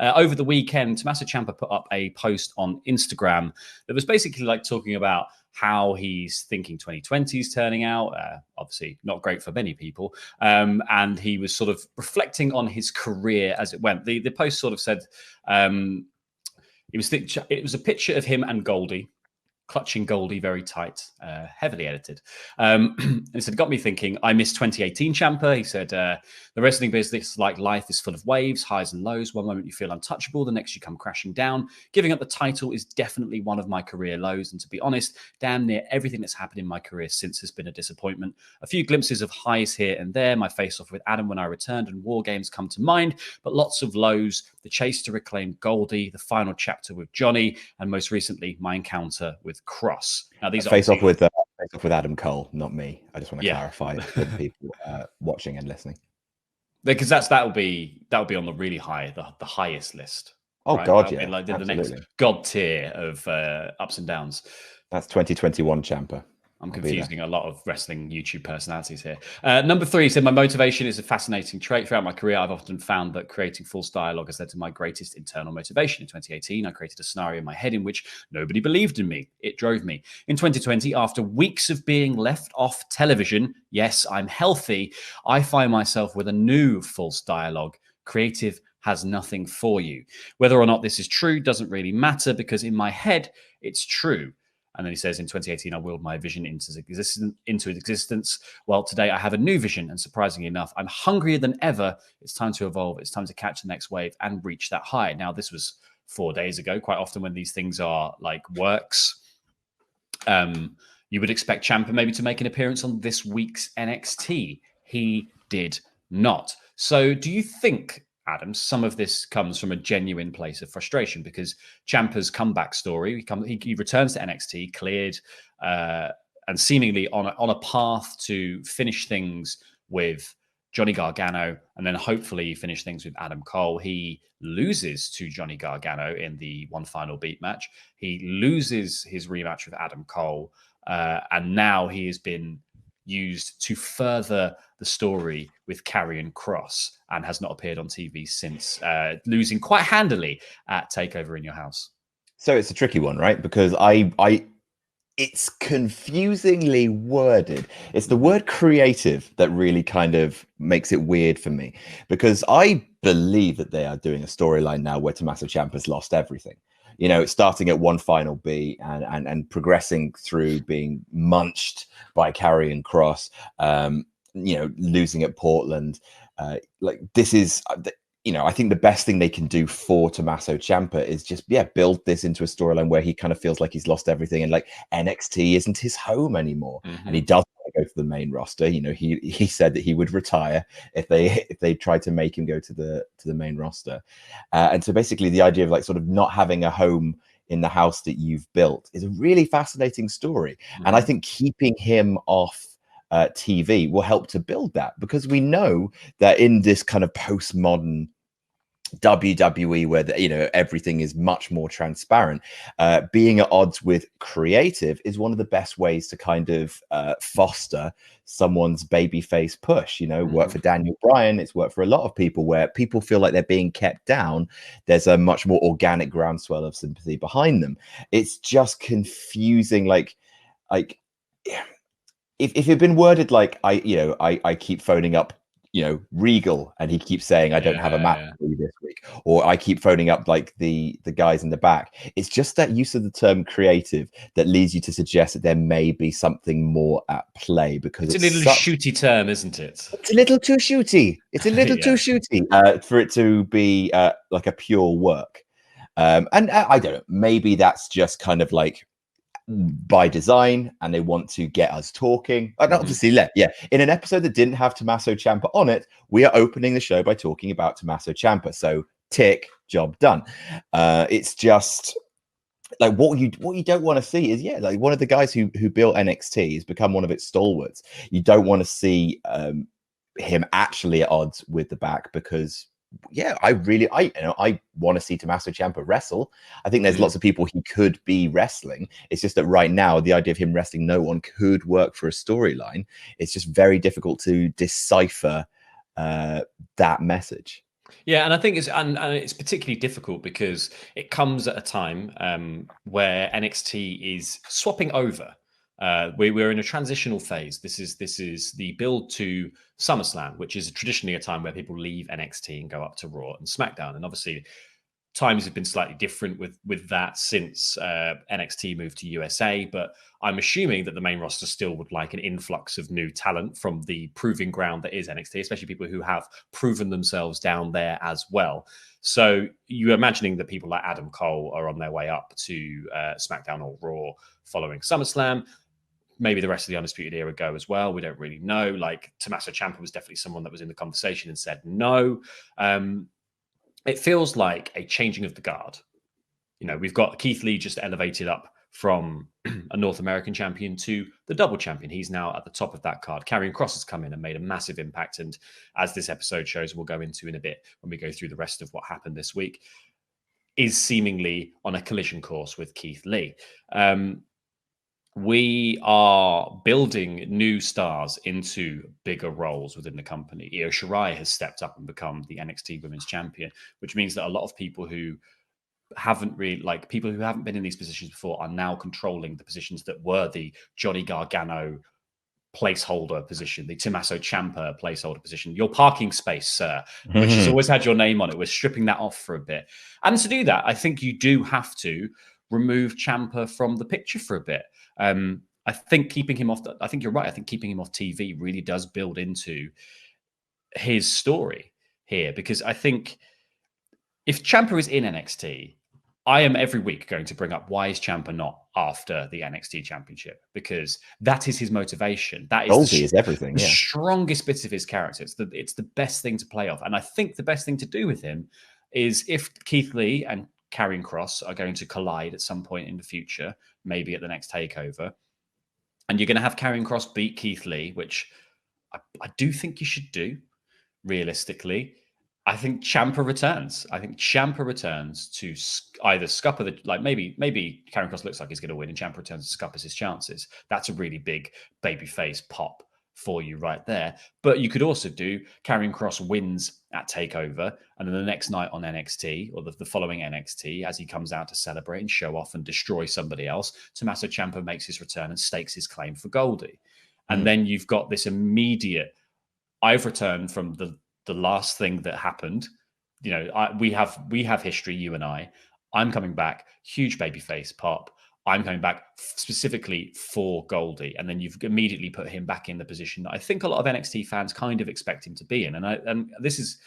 Over the weekend, Tommaso Ciampa put up a post on Instagram that was basically like talking about how he's thinking 2020 is turning out. Obviously not great for many people. And he was sort of reflecting on his career as it went. The post sort of said, it was a picture of him and Goldie, clutching Goldie very tight, heavily edited. And he said, got me thinking, I miss 2018 Ciampa. He said, the wrestling business, like life, is full of waves, highs and lows. One moment you feel untouchable, the next you come crashing down. Giving up the title is definitely one of my career lows. And to be honest, damn near everything that's happened in my career since has been a disappointment. A few glimpses of highs here and there. My face-off with Adam when I returned and War Games come to mind, but lots of lows. The chase to reclaim Goldie, the final chapter with Johnny, and most recently, my encounter with Cross. Now, these face off with Adam Cole, not me. I just want to clarify for the people watching and listening, because that'll be on the really high, the highest list. Oh right? God, yeah, like the next god tier of ups and downs. That's 2021 Ciampa. I'm confusing a lot of wrestling YouTube personalities here. Number 3 said, my motivation is a fascinating trait. Throughout my career, I've often found that creating false dialogue has led to my greatest internal motivation. In 2018, I created a scenario in my head in which nobody believed in me. It drove me. In 2020, after weeks of being left off television, yes, I'm healthy, I find myself with a new false dialogue. Creative has nothing for you. Whether or not this is true doesn't really matter, because in my head, it's true. And then he says, in 2018, I willed my vision into existence. Well, today I have a new vision, and surprisingly enough, I'm hungrier than ever. It's time to evolve. It's time to catch the next wave and reach that high. Now, this was 4 days ago. Quite often when these things are like works, you would expect Ciampa maybe to make an appearance on this week's NXT. He did not. So do you think, Adam, some of this comes from a genuine place of frustration? Because Ciampa's comeback story, he returns to NXT cleared and seemingly on a path to finish things with Johnny Gargano, and then hopefully finish things with Adam Cole. He loses to Johnny Gargano in the one final beat match. He loses his rematch with Adam Cole, and now he has been used to further the story with Karrion Kross and has not appeared on TV since, losing quite handily at TakeOver in Your House. So it's a tricky one, right? Because it's confusingly worded. It's the word creative that really kind of makes it weird for me, because I believe that they are doing a storyline now where Tommaso Ciampa's lost everything. You know, starting at one final beat and progressing through being munched by Karrion Kross, you know, losing at Portland. Like, this is, you know, I think the best thing they can do for Tommaso Ciampa is just, build this into a storyline where he kind of feels like he's lost everything, and like NXT isn't his home anymore. And he doesn't want to go to the main roster. You know, he said that he would retire if they tried to make him go to the main roster. And so basically the idea of like sort of not having a home in the house that you've built is a really fascinating story. And I think keeping him off TV will help to build that, because we know that in this kind of postmodern WWE where you know, everything is much more transparent, being at odds with creative is one of the best ways to kind of foster someone's babyface push. You know, work for Daniel Bryan, it's worked for a lot of people where people feel like they're being kept down. There's a much more organic groundswell of sympathy behind them. It's just confusing, like if it'd been worded like I keep phoning up, you know, Regal, and he keeps saying I don't have a match for you this week, or I keep phoning up like the guys in the back. It's just that use of the term creative that leads you to suggest that there may be something more at play, because it's a little shooty term, isn't it? It's a little too shooty. It's a little too shooty for it to be like a pure work. And I don't know, maybe that's just kind of like by design, and they want to get us talking. And obviously, in an episode that didn't have Tommaso Ciampa on it, we are opening the show by talking about Tommaso Ciampa. So tick, job done. It's just like what you don't want to see is like one of the guys who built NXT has become one of its stalwarts. You don't want to see him actually at odds with the back, because I want to see Tommaso Ciampa wrestle. I think there's lots of people he could be wrestling. It's just that right now, the idea of him wrestling no one could work for a storyline. It's just very difficult to decipher that message. Yeah, and I think and it's particularly difficult because it comes at a time where NXT is swapping over. We're in a transitional phase. This is the build to SummerSlam, which is traditionally a time where people leave NXT and go up to Raw and SmackDown. And obviously, times have been slightly different with that since NXT moved to USA, but I'm assuming that the main roster still would like an influx of new talent from the proving ground that is NXT, especially people who have proven themselves down there as well. So you're imagining that people like Adam Cole are on their way up to SmackDown or Raw following SummerSlam. Maybe the rest of the Undisputed Era go as well. We don't really know. Like Tommaso Ciampa was definitely someone that was in the conversation and said no. It feels like a changing of the guard. You know, we've got Keith Lee just elevated up from a North American champion to the double champion. He's now at the top of that card. Karrion Kross has come in and made a massive impact. And as this episode shows, we'll go into in a bit when we go through the rest of what happened this week, is seemingly on a collision course with Keith Lee. We are building new stars into bigger roles within the company. Io Shirai has stepped up and become the NXT Women's Champion, which means that a lot of people who haven't been in these positions before are now controlling the positions that were the Johnny Gargano placeholder position, the Tommaso Ciampa placeholder position, your parking space, sir, which has always had your name on it. We're stripping that off for a bit. And to do that, I think you do have to remove Ciampa from the picture for a bit. I think keeping him off, I think you're right. I think keeping him off TV really does build into his story here, because I think if Ciampa is in NXT, I am every week going to bring up why is Ciampa not after the NXT Championship, because that is his motivation. That is Goldie is everything. The Yeah. strongest bit of his character. It's the best thing to play off, and I think the best thing to do with him is if Keith Lee and Karrion Kross are going to collide at some point in the future, maybe at the next takeover, and you're going to have Karrion Kross beat Keith Lee, which I do think you should do realistically. I think Ciampa returns. I think Ciampa returns to either scupper maybe Karrion Kross looks like he's going to win, and Ciampa returns to scuppers his chances. That's a really big babyface pop for you right there. But you could also do Karrion Kross wins at Takeover, and then the next night on NXT or the following NXT, as he comes out to celebrate and show off and destroy somebody else, Tommaso Ciampa makes his return and stakes his claim for Goldie. And then you've got this immediate, I've returned from the last thing that happened. You know, we have history, you and I. I'm coming back, huge babyface pop. I'm coming back specifically for Goldie, and then you've immediately put him back in the position that I think a lot of NXT fans kind of expect him to be in. And this is,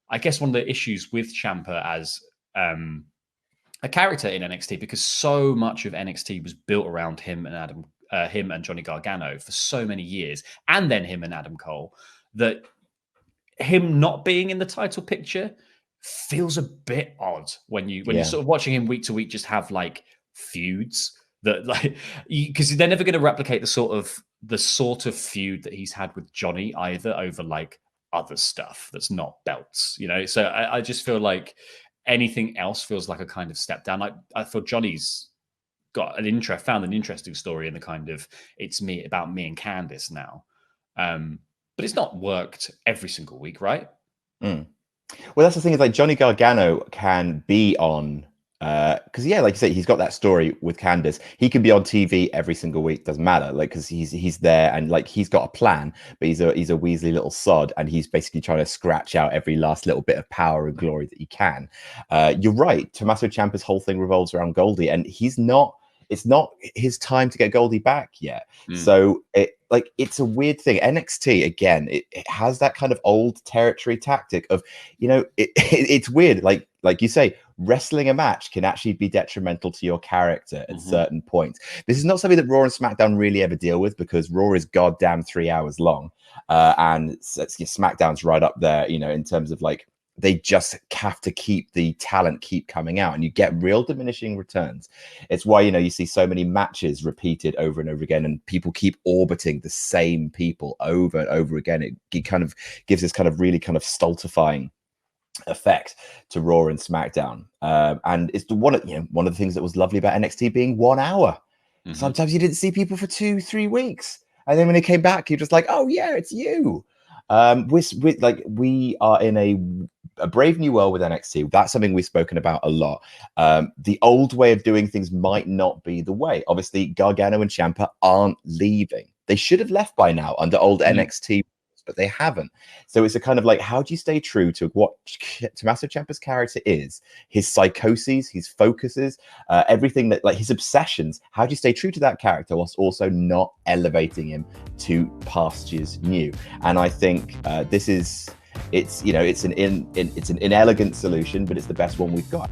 I guess, one of the issues with Ciampa as a character in NXT, because so much of NXT was built around him and Johnny Gargano for so many years, and then him and Adam Cole, that him not being in the title picture feels a bit odd when you're sort of watching him week to week just have like feuds that, like, because they're never going to replicate the sort of feud that he's had with Johnny either, over like other stuff that's not belts, you know. So I just feel like anything else feels like a kind of step down. Like, I thought Johnny's found an interesting story in the kind of it's about me and Candice now. But it's not worked every single week, right? Well, that's the thing, is like Johnny Gargano can be on, because like you say, he's got that story with Candice. He can be on TV every single week, doesn't matter, like, because he's there, and like he's got a plan, but he's a Weasley little sod, and he's basically trying to scratch out every last little bit of power and glory that he can. You're right, Tommaso Ciampa's whole thing revolves around Goldie, and it's not his time to get Goldie back yet. So it's a weird thing. NXT, again, it has that kind of old territory tactic of, you know, it's weird. Like you say, wrestling a match can actually be detrimental to your character at certain points. This is not something that Raw and SmackDown really ever deal with, because Raw is goddamn 3 hours long. And SmackDown's right up there, you know, in terms of like, they just have to keep the talent keep coming out, and you get real diminishing returns. It's why, you know, you see so many matches repeated over and over again, and people keep orbiting the same people over and over again. It kind of gives this kind of really kind of stultifying effect to Raw and SmackDown. And it's one of the things that was lovely about NXT being 1 hour. Sometimes you didn't see people for 2-3 weeks, and then when they came back, you're just like, oh yeah, it's you. We are in a a brave new world with NXT. That's something we've spoken about a lot. The old way of doing things might not be the way. Obviously, Gargano and Ciampa aren't leaving. They should have left by now under old NXT, but they haven't. So it's a kind of like, how do you stay true to what Tommaso Ciampa's character is, his psychoses, his focuses, everything that, like, his obsessions? How do you stay true to that character whilst also not elevating him to pastures new? And I think it's an inelegant solution, but it's the best one we've got.